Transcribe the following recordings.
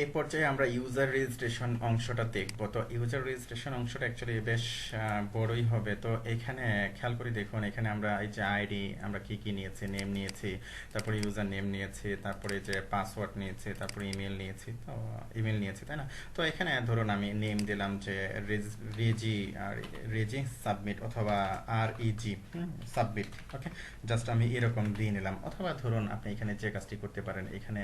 এই পর্যায়ে আমরা ইউজার রেজিস্ট্রেশন অংশটা দেখব। তো ইউজার রেজিস্ট্রেশন অংশটা অ্যাকচুয়ালি বেশ বড়ই হবে। তো এখানে খেয়াল করে দেখুন, এখানে আমরা এই যে আইডি আমরা কি কি নিয়েছি, নেম নিয়েছি, তারপরে ইউজার নেম নিয়েছি, তারপরে যে পাসওয়ার্ড নিয়েছি, তারপরে ইমেল নিয়েছি, তো ইমেল নিয়েছি, তাই না? তো এখানে ধরুন আমি নেম দিলাম যে রেজি, আর রেজি সাবমিট, অথবা আর ইজি সাবমিট। ওকে, জাস্ট আমি এরকম দিয়ে নিলাম। অথবা ধরুন আপনি এখানে যে কাজটি করতে পারেন, এখানে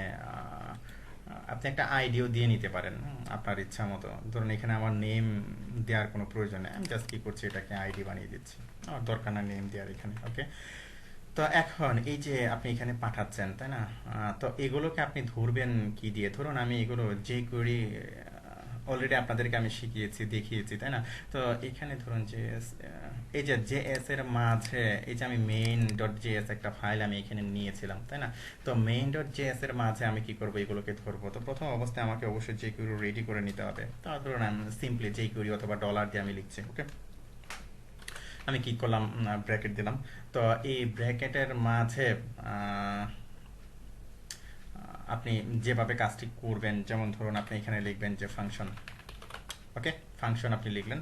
আপনি একটা আইডিও দিয়ে নিতে পারেন আপনার ইচ্ছা মতো। ধরুন এখানে আমার নেম দেওয়ার কোনো প্রয়োজন নেই, আমি জাস্ট কি করছি, এটাকে আইডি বানিয়ে দিচ্ছি, আমার দরকার না নেম দেওয়ার এখানে। ওকে, তো এখন এই যে আপনি এখানে পাঠাচ্ছেন, তাই না? তো এগুলোকে আপনি ধরবেন কি দিয়ে? ধরুন আমি এগুলো যে কোয়েরি অলরেডি আপনাদেরকে আমি শিখিয়েছি, দেখিয়েছি, তাই না? তো এখানে ধরুন যে এই যে জেএস এর মাঝে এই যে আমি মেইন ডট জেএস একটা ফাইল আমি এখানে নিয়েছিলাম, তাই না? তো মেইন ডট জেএস এর মাঝে আমি কি করব, এগুলোকে ধরবো। তো প্রথম অবস্থায় আমাকে অবশ্যই যে কোয়েরি রেডি করে নিতে হবে। তো ধরুন আমি সিম্পলি যে কোয়েরি অথবা ডলার দিয়ে আমি লিখছি। ওকে, আমি কি করলাম, ব্র্যাকেট দিলাম। তো এই ব্র্যাকেটের মাঝে আহ, আপনি যেভাবে কাজটি করবেন, যেমন ধরুন আপনি এখানে লিখবেন যে ফাংশন। ওকে, ফাংশন আপনি লিখলেন।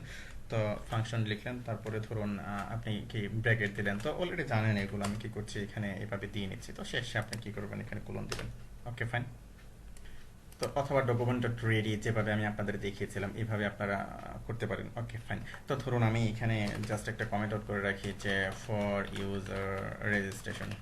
তো ফাংশন লিখলেন, তারপরে ধরুন আপনি কি ব্র্যাকেট দিলেন। তো অলরেডি জানেন এগুলো আমি কি করছি, এখানে এভাবে দিয়ে নিচ্ছি। তো শেষে আপনি কি করবেন, এখানে কোলন দিবেন। ওকে, ফাইন। তো অথবা ডকুমেন্ট ডট রেডি, যেভাবে আমি আপনাদের দেখিয়েছিলাম এইভাবে আপনারা করতে পারেন। ওকে, ফাইন। তো ধরুন আমি এখানে জাস্ট একটা কমেন্ট আউট করে রাখি যে ফর ইউজার রেজিস্ট্রেশন।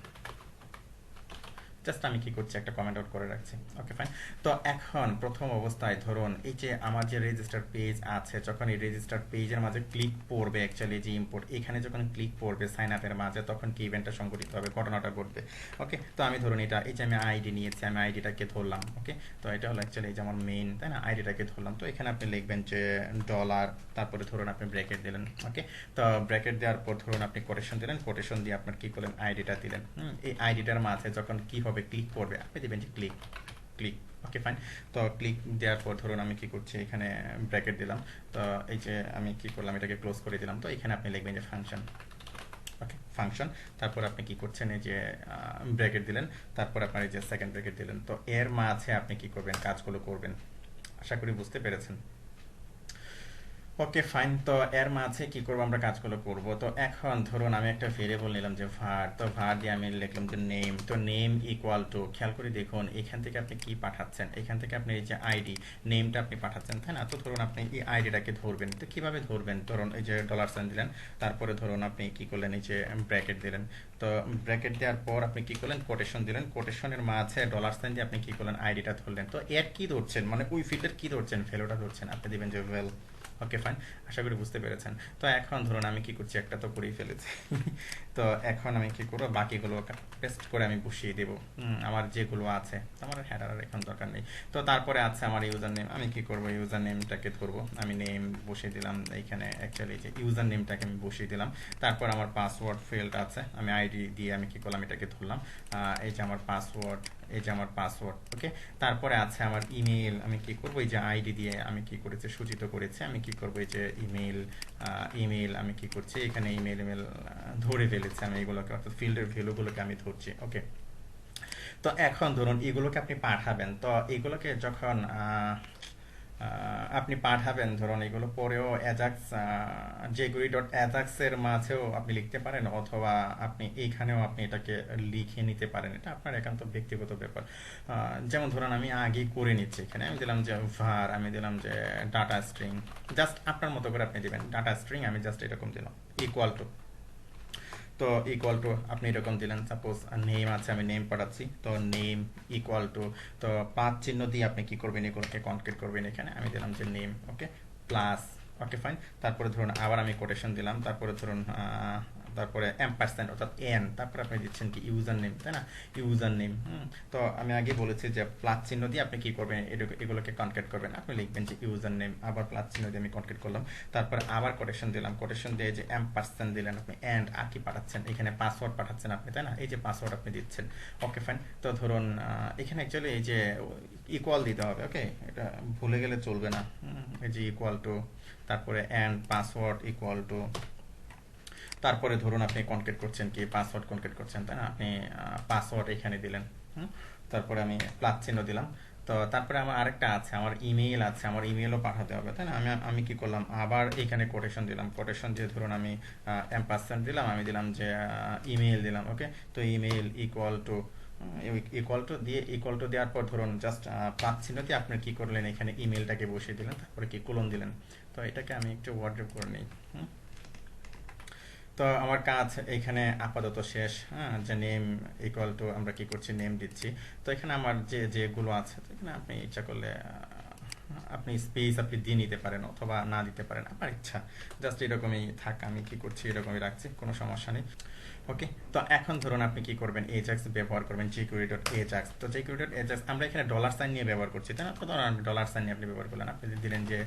জাস্ট আমি কি করছি, একটা কমেন্ট আউট করে রাখছি। ওকে, ফাইন। তো এখন প্রথম অবস্থায় ধরুন এই যে আমার যে রেজিস্টার পেজ আছে, যখন এই রেজিস্টার পেজের মাঝে ক্লিক পড়বে, অ্যাকচুয়ালি যে ইম্পোর্ট, এখানে যখন ক্লিক পড়বে সাইন আপের মাঝে, তখন কি ইভেন্টটা সংঘটিত হবে, ঘটনাটা ঘটবে। ওকে, তো আমি ধরুন এটা এই যে আমি আইডি নিয়েছি, আমি আইডিটাকে ধরলাম। ওকে, তো এটা হলো অ্যাকচুয়ালি এই যে আমার মেইন, তাই না? আইডিটাকে ধরলাম। তো এখানে আপনি লিখবেন যে ডলার, তারপরে ধরুন আপনি ব্র্যাকেট দিলেন। ওকে, তো ব্র্যাকেট দেওয়ার পর ধরুন আপনি কোটেশন দিলেন, কোটেশন দিয়ে আপনার কি করলেন, আইডিটা দিলেন। এই আইডিটার মাঝে যখন কি হবে, ক্লিক করবে, আপনি দিবেন যে ক্লিক, ক্লিক। ওকে, ফাইন। তো ক্লিক দেওয়ার পর ধরুন আমি কি করছি, এখানে ব্র্যাকেট দিলাম। তো এই যে আমি কি করলাম, এটাকে ক্লোজ করে দিলাম। তো এখানে আপনি লিখবেন যে ফাংশন। ওকে, ফাংশন। তারপর আপনি কি করছেন, এই যে ব্র্যাকেট দিলেন, তারপর আপনার এই যে সেকেন্ড ব্র্যাকেট দিলেন। তো এর মাঝে আপনি কি করবেন, কাজগুলো করবেন। আশা করি বুঝতে পেরেছেন। ওকে, ফাইন। তো এর মাঝে কি করবো, আমরা কাজগুলো করব। তো এখন ধরুন আমি একটা ভেরিয়েবল নিলাম যে ভার। তো ভার দিয়ে আমি লিখলাম যে নেম। তো নেম ইকুয়াল টু, খেয়াল করে দেখুন এখান থেকে আপনি কি পাঠাচ্ছেন, এখান থেকে আপনি এই যে আইডি, নেমটা আপনি পাঠাচ্ছেন, তাই না? তো ধরুন আপনি এই আইডিটাকে ধরবেন। তো কিভাবে ধরবেন, ধরুন এই যে ডলার সাইন দিলেন, তারপরে ধরুন আপনি কি করলেন, এই যে ব্র্যাকেট দিলেন। তো ব্র্যাকেট দেওয়ার পর আপনি কি করলেন, কোটেশন দিলেন, কোটেশনের মাঝে ডলার সাইন দিয়ে আপনি কি করলেন, আইডিটা ধরলেন। তো এর কি ধরছেন, মানে ওই ফিল্ডের কি ধরছেন, ভ্যালুটা ধরছেন, আপনি দিবেন যে ভ্যাল। ওকে, ফাইন। আশা করি বুঝতে পেরেছেন। তো এখন ধরুন আমি কি করছি, একটা তো করেই ফেলেছি। তো এখন আমি কি করবো, বাকিগুলো পেস্ট করে আমি বসিয়ে দেবো আমার যেগুলো আছে। আমার হেডার আর এখন দরকার নেই। তো তারপরে আছে আমার ইউজার নেম। আমি কি করবো, ইউজার নেমটাকে ধরবো, আমি নেম বসিয়ে দিলাম এইখানে। অ্যাকচুয়ালি যে ইউজার নেমটাকে আমি বসিয়ে দিলাম। তারপর আমার পাসওয়ার্ড ফিল্ড আছে, আমি আইডি দিয়ে আমি কি করলাম, এটাকে ধরলাম। এই যে আমার পাসওয়ার্ড, এই যে আমার পাসওয়ার্ড। ওকে, তারপরে আছে আমার ইমেল। আমি কি করবো, এই যে আইডি দিয়ে আমি কি করেছি, সূচিত করেছি। আমি কি করবো, এই যে ইমেল, ইমেল আমি কি করছি, এখানে ইমেল ইমেল ধরে ফেলেছি আমি এগুলোকে, অর্থাৎ ফিল্ডের ভ্যালুগুলোকে আমি ধরছি। ওকে, তো এখন ধরুন এগুলোকে আপনি পাঠাবেন। তো এগুলোকে যখন আপনি পাঠাবেন, ধরুন এগুলো পরেও অ্যাজাক্স, জেগুরি ডট অ্যাজাক্স এর মাঝেও আপনি লিখতে পারেন, অথবা আপনি এইখানেও আপনি এটাকে লিখে নিতে পারেন। এটা আপনার একান্ত ব্যক্তিগত ব্যাপার। যেমন ধরুন আমি আগে করে নিচ্ছি, এখানে আমি দিলাম যে var, আমি দিলাম যে ডাটা স্ট্রিং। জাস্ট আপনার মতো করে আপনি দিবেন ডাটা স্ট্রিং, আমি জাস্ট এরকম দিলাম ইকুয়াল টু। তো ইকুয়াল টু আপনি এরকম দিলেন, সাপোজ নেম আছে, আমি নেম পাঠাচ্ছি। তো নেম ইকুয়াল টু, তো পাঁচ চিহ্ন দিয়ে আপনি কি করবেন, এগুলোকে কনক্রিট করবেন। এখানে আমি দিলাম যে নেম। ওকে, প্লাস। ওকে, ফাইন। তারপরে ধরুন আবার আমি কোটেশন দিলাম, তারপরে ধরুন তারপরে এম্পারসেন্ট অর্থাৎ এন, তারপরে আপনি দিচ্ছেন কি ইউজার নেম, তাই না? User name. তো আমি আগে বলেছি যে প্লাস চিহ্ন দিয়ে আপনি কি করবেন, এগুলোকে কনক্রিট করবেন। আপনি লিখবেন যে ইউজার নেম, আবার প্লাস চিহ্ন দিয়ে আমি কনক্রিট করলাম। তারপরে আবার কোটেশন দিলাম, কোটেশন দিয়ে যে এম্পারসেন্ট দিলেন আপনি, এন্ড আর কি পাঠাচ্ছেন, এখানে পাসওয়ার্ড পাঠাচ্ছেন আপনি, তাই না? এই যে পাসওয়ার্ড আপনি দিচ্ছেন। ওকে, ফাইন। তো ধরুন এখানে অ্যাকচুয়ালি এই যে ইকুয়াল দিতে হবে। ওকে, এটা ভুলে গেলে চলবে না। এই যে ইকুয়াল টু, তারপরে এন্ড পাসওয়ার্ড ইকুয়াল টু, তারপরে ধরুন আপনি কনক্রিট করছেন কি, পাসওয়ার্ড কনক্রিট করছেন, তাই না? আপনি পাসওয়ার্ড এখানে দিলেন। তারপরে আমি প্লাস চিহ্ন দিলাম। তো তারপরে আমার আরেকটা আছে, আমার ইমেইল আছে, আমার ইমেইলও পাঠাতে হবে, তাই না? আমি আমি কি করলাম, আবার এখানে কোটেশন দিলাম, কোটেশন দিয়ে ধরুন আমি এম্পারসেন্ট দিলাম, আমি দিলাম যে ইমেইল দিলাম, ওকে? তো ইমেইল ইকুয়াল টু দেওয়ার পর ধরুন জাস্ট পাঁচ চিহ্ন দিয়ে আপনি কি করলেন, এখানে ইমেইলটাকে বসিয়ে দিলেন, তারপরে কি কোলন দিলেন। তো এটাকে আমি একটু ওয়ার্ড্রপ করে নিই। তো আমার কাজ এখানে আপাতত শেষ। হ্যাঁ, যে নেম ইকুয়াল টু আমরা কি করছি, নেম দিচ্ছি। তো এখানে আমার যেগুলো আছে, তো এখানে আপনি ইচ্ছা করলে আপনি স্পেস আপনি দিয়ে নিতে পারেন অথবা না দিতে পারেন, আপনার ইচ্ছা। জাস্ট এরকমই থাক, আমি কি করছি এরকমই রাখছি, কোনো সমস্যা নেই। ওকে, তো এখন ধরুন আপনি কি করবেন, এজাক্স ব্যবহার করবেন, jQuery.ajax। তো jQuery.ajax আমরা এখানে ডলার সাইন নিয়ে ব্যবহার করছি, তাই না? তো ধরুন ডলার সাইন নিয়ে আপনি ব্যবহার করলেন, আপনি দিলেন যে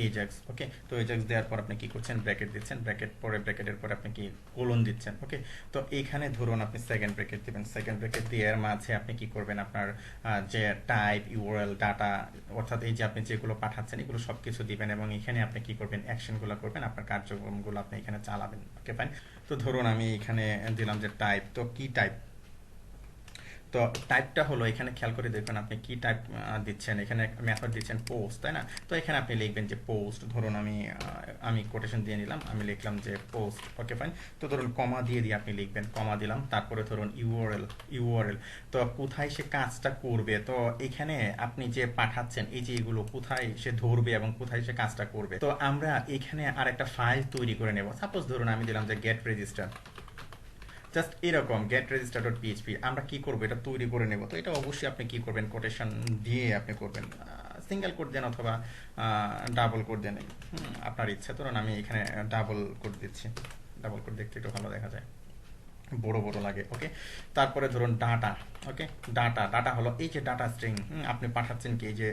এজাক্স, ওকে? তো এজাক্স দেওয়ার পর আপনি কি করছেন, ব্র্যাকেট দিচ্ছেন, ব্র্যাকেটের পরে আপনি কি কোলন দিচ্ছেন, ওকে? তো এখানে ধরুন আপনি সেকেন্ড ব্র্যাকেট দিবেন, সেকেন্ড ব্র্যাকেট দিয়ে এর মাঝে আপনি কি করবেন, আপনার যে টাইপ, ইউআরএল, ডাটা, অর্থাৎ এই যে আপনি যেগুলো পাঠাচ্ছেন এগুলো সব কিছু দিবেন, এবং এখানে আপনি কি করবেন, অ্যাকশনগুলো করবেন, আপনার কার্যক্রমগুলো আপনি এখানে চালাবেন, ওকে ফাইন। তো ধরুন আমি এখানে দিলাম যে টাইপ, তো কি টাইপ, তো টাইপটা হলো, এখানে খেয়াল করে দেখবেন আপনি কি টাইপ দিচ্ছেন, এখানে মেথড দিচ্ছেন পোস্ট, তাই না? তো এখানে আপনি লিখবেন যে পোস্ট, ধরুন আমি কোটেশন দিয়ে নিলাম, আমি লিখলাম যে পোস্ট, ওকে ফাইন। তো ধরুন কমা দিয়ে আপনি লিখবেন, কমা দিলাম, তারপরে ধরুন ইউআরএল। তো কোথায় সে কাজটা করবে, তো এখানে আপনি যে পাঠাচ্ছেন এই যে এগুলো কোথায় সে ধরবে এবং কোথায় সে কাজটা করবে, তো আমরা এখানে আর একটা ফাইল তৈরি করে নেব। সাপোজ ধরুন আমি দিলাম যে গেট রেজিস্টার, জাস্ট এরকম গেট রেজিস্টার ডট পিএইচপি আমরা কি করবো, এটা তৈরি করে নেব। তো এটা অবশ্যই আপনি কি করবেন, কোটেশন দিয়ে আপনি করবেন, সিঙ্গেল কোড দেন অথবা ডাবল কোড দেন, আপনার ইচ্ছা। ধরুন আমি এখানে ডাবল কোড দিচ্ছি, ডাবল কোড দেখতে একটু ভালো দেখা যায়, বড় বড় লাগে, ওকে? তারপরে ধরুন ডাটা, ওকে? ডাটা হলো এই যে ডাটা স্ট্রিং, আপনি পাঠাচ্ছেন কি, এই যে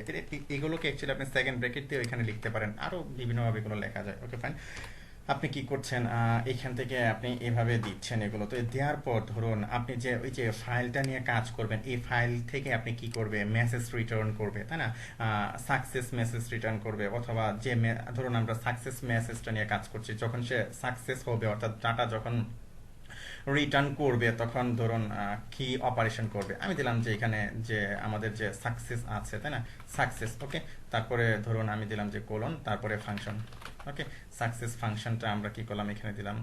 এগুলোকে অ্যাকচুয়ালি আপনি সেকেন্ড ব্র্যাকেট দিয়ে এখানে লিখতে পারেন, আরো বিভিন্নভাবে এগুলো লেখা যায়, ওকে ফাইন। আপনি কি করছেন, এখান থেকে আপনি এভাবে দিচ্ছেন এগুলো। তো দেওয়ার পর ধরুন আপনি যে ওই যে ফাইলটা নিয়ে কাজ করবেন, এই ফাইল থেকে আপনি কি করবে, মেসেজ রিটার্ন করবে, তাই না? সাকসেস মেসেজ রিটার্ন করবে, অথবা যে ধরুন আমরা সাকসেস মেসেজটা নিয়ে কাজ করছি, যখন সে সাকসেস হবে অর্থাৎ ডাটা যখন রিটার্ন করবে তখন ধরুন কি অপারেশন করবে, আমি দিলাম যে এখানে যে আমাদের যে সাকসেস আছে, তাই না? সাকসেস, ওকে? তারপরে ধরুন আমি দিলাম যে কোলন, তারপরে ফাংশন, ওকে? সাকসেস ফাংশনটা আমরা কি করলাম, এখানে দিলাম,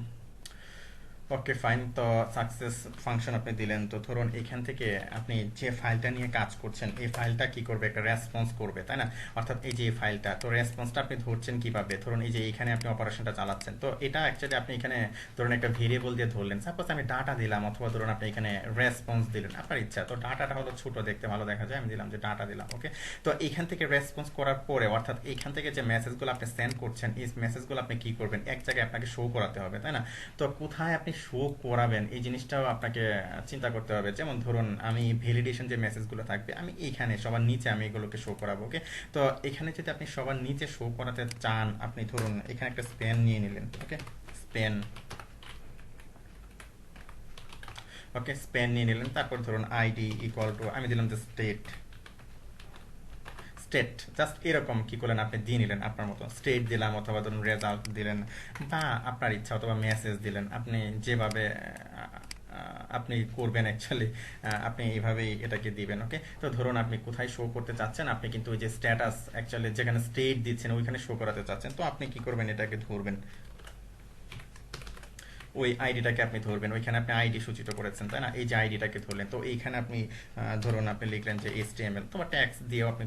ওকে ফাইন। তো সাকসেস ফাংশন আপনি দিলেন, তো ধরুন এখান থেকে আপনি যে ফাইলটা নিয়ে কাজ করছেন এই ফাইলটা কি করবে, একটা রেসপন্স করবে, তাই না? অর্থাৎ এই যে ফাইলটা, তো রেসপন্সটা আপনি ধরছেন কিভাবে, ধরুন এই যে এখানে আপনি অপারেশনটা চালাচ্ছেন, তো এটা অ্যাকচুয়ালি আপনি এখানে ধরুন একটা ভেরিয়েবল দিয়ে ধরলেন, সাপোজ আমি ডাটা দিলাম, অথবা ধরুন আপনি এখানে রেসপন্স দিলেন, আপনার ইচ্ছা। তো ডাটাটা হলো ছোট, দেখতে ভালো দেখা যায়, আমি দিলাম যে ডাটা দিলাম, ওকে? তো এখান থেকে রেসপন্স করার পরে অর্থাৎ এখান থেকে যে মেসেজগুলো আপনি সেন্ড করছেন এই মেসেজগুলো আপনি কি করবেন, এক জায়গায় আপনাকে শো করাতে হবে, তাই না? তো কোথায় আপনি শো করাবেন এই জিনিসটাও আপনাকে চিন্তা করতে হবে। যেমন ধরুন আমি ভ্যালিডেশন যে মেসেজগুলো থাকবে আমি এইখানে সবার নিচে আমি এগুলোকে শো করাবো, ওকে? তো এখানে যদি আপনি সবার নিচে শো করাতে চান, আপনি ধরুন এখানে একটা স্প্যান নিয়ে নিলেন, ওকে? স্প্যান, ওকে? স্প্যান নিয়ে নিলেন, তারপর ধরুন আইডি ইকুয়াল টু আমি দিলাম যে স্টেট, জাস্ট এরকম কি করলেন, আপনি দিয়ে নিলেন আপনার মতো, স্টেট দিলাম অথবা ধরুন রেজাল্ট দিলেন, বা আপনার ইচ্ছা, অথবা মেসেজ দিলেন, আপনি যেভাবে আপনি করবেন অ্যাকচুয়ালি, আপনি এইভাবেই এটাকে দিবেন, ওকে? তো ধরুন আপনি কোথায় শো করতে চাচ্ছেন, আপনি কিন্তু ওই যে স্ট্যাটাস অ্যাকচুয়ালি যেখানে স্টেট দিচ্ছেন ওইখানে শো করাতে চাচ্ছেন, তো আপনি কি করবেন, এটাকে ধরবেন, ওই আইডিটাকে আপনি ধরবেন, ওইখানে আপনি আইডি সূচিত করেছেন, তাই না? এই যে আইডিটাকে ধরলেন, তো এইখানে আপনি ধরুন আপনি লিখলেন যে HTML, তোমার ট্যাক্স দিয়েও আপনি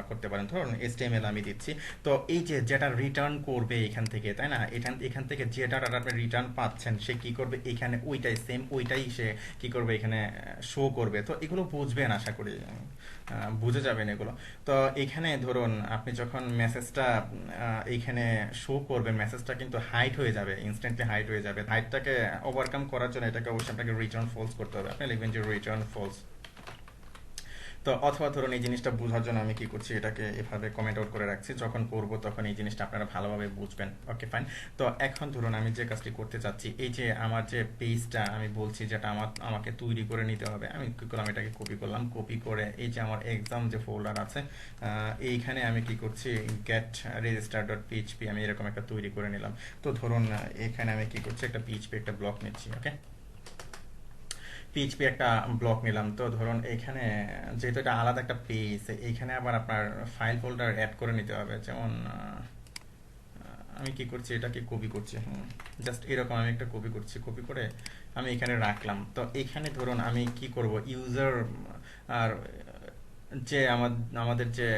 করতে পারেন, ধরুন HTML আমি দিচ্ছি। তো এই যে যেটা রিটার্ন করবে এখান থেকে, তাই না? এখান থেকে যে ডাটা আপনি রিটার্ন পাচ্ছেন সে কি করবে, এখানে ওইটাই সেম, ওইটাই সে কি করবে, এখানে শো করবে। তো এগুলো বুঝবেন, আশা করি বুঝে যাবেন এগুলো। তো এখানে ধরুন আপনি যখন মেসেজটা এইখানে শো করবেন, মেসেজটা কিন্তু হাইড হয়ে যাবে, ইনস্ট্যান্টলি হাইড হয়ে যাবে। হাইডটাকে ওভারকাম করার জন্য এটাকে অবশ্যই আপনাকে রিটার্ন ফলস করতে হবে, আপনি লিখবেন যে রিটার্ন ফলস। তো অথবা ধরুন এই জিনিসটা বোঝার জন্য আমি কি করছি, এটাকে এভাবে কমেন্ট আউট করে রাখছি, যখন করব তখন এই জিনিসটা আপনারা ভালোভাবে বুঝবেন, ওকে ফাইন। তো এখন ধরুন আমি যে কাজটি করতে চাচ্ছি, এই যে আমার যে পেজটা আমি বলছি যেটা আমাকে তৈরি করে নিতে হবে, আমি কি করলাম, এটাকে কপি করলাম, কপি করে এই যে আমার এক্সাম যে ফোল্ডার আছে এইখানে আমি কি করছি, গেট রেজিস্টার ডট পিএইচপি আমি এরকম একটা তৈরি করে নিলাম। তো ধরুন এখানে আমি কি করছি, একটা পিএইচপি একটা ব্লক নিচ্ছি, ওকে? পিএইচপি একটা ব্লক নিলাম। তো ধরুন এখানে যেহেতু এটা আলাদা একটা পেজ, এইখানে আবার আপনার ফাইল ফোল্ডার অ্যাড করে নিতে হবে। যেমন আমি কি করছি, এটাকে কপি করছি, জাস্ট এরকম আমি একটা কপি করছি, কপি করে আমি এখানে রাখলাম। তো এখানে ধরুন আমি কি করব, ইউজার আর যে আমাদের যে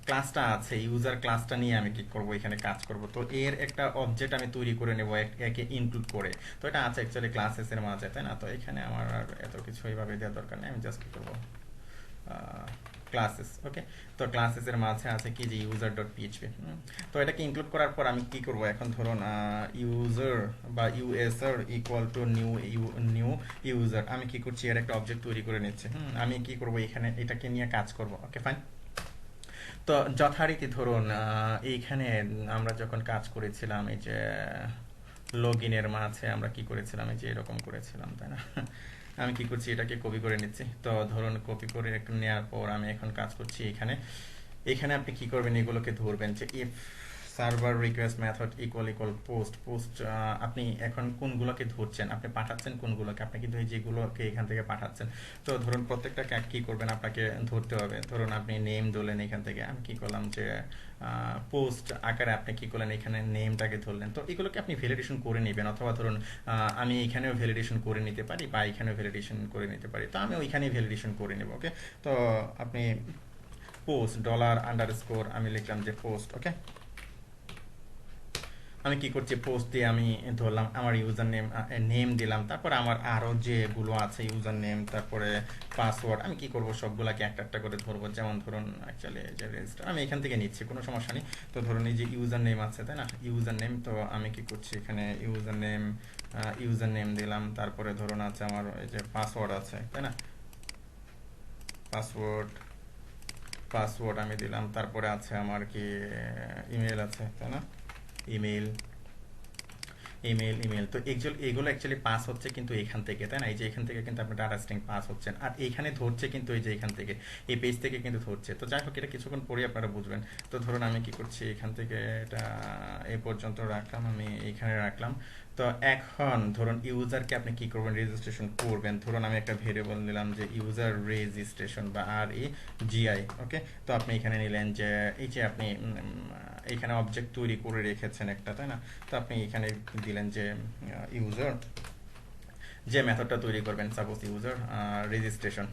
ক্লাসটা আছে, ইউজার ক্লাসটা নিয়ে আমি কি করব, এখানে কাজ করব। তো এর একটা অবজেক্ট আমি তৈরি করে নেব একে ইনক্লুড করে। তো এটা আছে অ্যাকচুয়ালি ক্লাসেস এর মাঝে, তাই না? তো এখানে আমার আর এত কিছু এইভাবে দেওয়ার দরকার নেই, আমি জাস্ট কি করব, ক্লাসেস। ওকে, তো ক্লাসেস এর মাঝে আছে কি যে ইউজার ডট পিএইচপি। তো এটাকে ইনক্লুড করার পর আমি কি করব, এখন ধরুন ইউজার বা USR equal to new user, আমি কি করছি, এর একটা অবজেক্ট তৈরি করে নিচ্ছি। আমি কি করব, এখানে এটাকে নিয়ে কাজ করব। Okay fine. তো যথারীতি ধরুন এইখানে আমরা যখন কাজ করেছিলাম, এই যে লগ ইনের মাঝে আমরা কি করেছিলাম, এই যে এরকম করেছিলাম, তাই না? আমি কি করছি, এটাকে কপি করে নিচ্ছি। তো ধরুন কপি করে একটু নেওয়ার পর আমি এখন কাজ করছি এখানে। এখানে আপনি কি করবেন, এগুলোকে ধরবেন যে if server request method equal equal post post, আপনি এখন কোনগুলোকে ধরছেন, আপনি পাঠাচ্ছেন কোনগুলোকে, আপনি কিন্তু এই যেগুলোকে এখান থেকে পাঠাচ্ছেন। তো ধরুন প্রত্যেকটাকে কি করবেন, আপনাকে ধরতে হবে। ধরুন আপনি নেম ধরলেন এখান থেকে, আমি কি করলাম যে পোস্ট আকারে আপনি কি করলেন, এখানে নেমটাকে ধরলেন। তো এগুলোকে আপনি ভ্যালিডেশন করে নেবেন, অথবা ধরুন আমি এখানেও ভ্যালিডেশন করে নিতে পারি বা এখানেও ভ্যালিডেশন করে নিতে পারি। তো আমি ওইখানেই ভ্যালিডেশন করে নেব। ওকে, তো আপনি পোস্ট ডলার আন্ডারস্কোর আমি লিখলাম যে পোস্ট। ওকে, আমি কি করছি, পোস্ট দিয়ে আমি ধরলাম আমার ইউজার নেম, নেম দিলাম, তারপর আমার আরো যেগুলো আছে ইউজার নেম, তারপরে পাসওয়ার্ড, আমি কি করব, সবগুলাকে একটা একটা করে ধরবো। যেমন ধরুন অ্যাকচুয়ালি যে রেজিস্টার আমি এখান থেকে নিচ্ছি, কোনো সমস্যা নেই। তো ধরুন এই যে ইউজার নেম আছে, তাই না, ইউজার নেম। তো আমি কি করছি, এখানে ইউজার নেম দিলাম, তারপরে ধরুন আছে আমার এই যে পাসওয়ার্ড আছে, তাই না, পাসওয়ার্ড পাসওয়ার্ড আমি দিলাম, তারপরে আছে আমার কি ইমেল আছে, তাই না, ইমেল ইমেল। তো এগুলো অ্যাকচুয়ালি পাস হচ্ছে কিন্তু এখান থেকে, তাই না, এই যে এখান থেকে কিন্তু আপনার ডাটা স্ট্রিং পাস হচ্ছেন, আর এইখানে ধরছে কিন্তু এই যে এখান থেকে এই পেজ থেকে কিন্তু ধরছে। তো যাই হোক, এটা কিছুক্ষণ পরে আপনারা বুঝবেন। তো ধরুন আমি কি করছি, এখান থেকে এটা এই পর্যন্ত রাখলাম, আমি এইখানে রাখলাম। তো এখন ধরুন ইউজারকে আপনি কি করবেন, রেজিস্ট্রেশন করবেন। ধরুন আমি একটা ভেরিয়েবল নিলাম যে ইউজার রেজিস্ট্রেশন বা REGI। ওকে, তো আপনি এখানে নিলেন যে এই যে আপনি এখানে অবজেক্ট তৈরি করে রেখেছেন একটা, তাই না? তো আপনি এখানে দিলেন যে ইউজার, যে মেথডটা তৈরি করবেন, সাপোজ ইউজার রেজিস্ট্রেশন।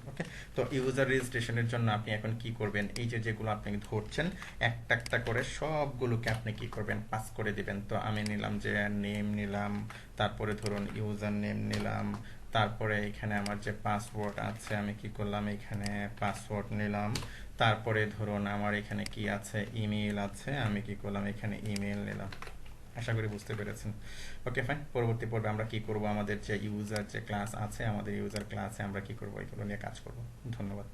ওকে, তো ইউজার রেজিস্ট্রেশনের জন্য আপনি এখন কি করবেন, এই যে যেগুলো আপনি ধরছেন একটা একটা করে সবগুলোকে আপনি কি করবেন, পাস করে দিবেন। তো আমি নিলাম যে নেম নিলাম, তারপরে ধরুন ইউজার নেম নিলাম, তারপরে এখানে আমার যে পাসওয়ার্ড আছে আমি কি করলাম, এখানে পাসওয়ার্ড নিলাম, তারপরে ধরুন আমার এখানে কি আছে, ইমেল আছে, আমি কি করলাম, এখানে ইমেল নিলাম। আশা করি বুঝতে পেরেছেন। ওকে ফাইন, পরবর্তী পর্বে আমরা কি করব, আমাদের যে ইউজার যে ক্লাস আছে, আমাদের ইউজার ক্লাসে আমরা কি করব, এগুলো নিয়ে কাজ করব। ধন্যবাদ।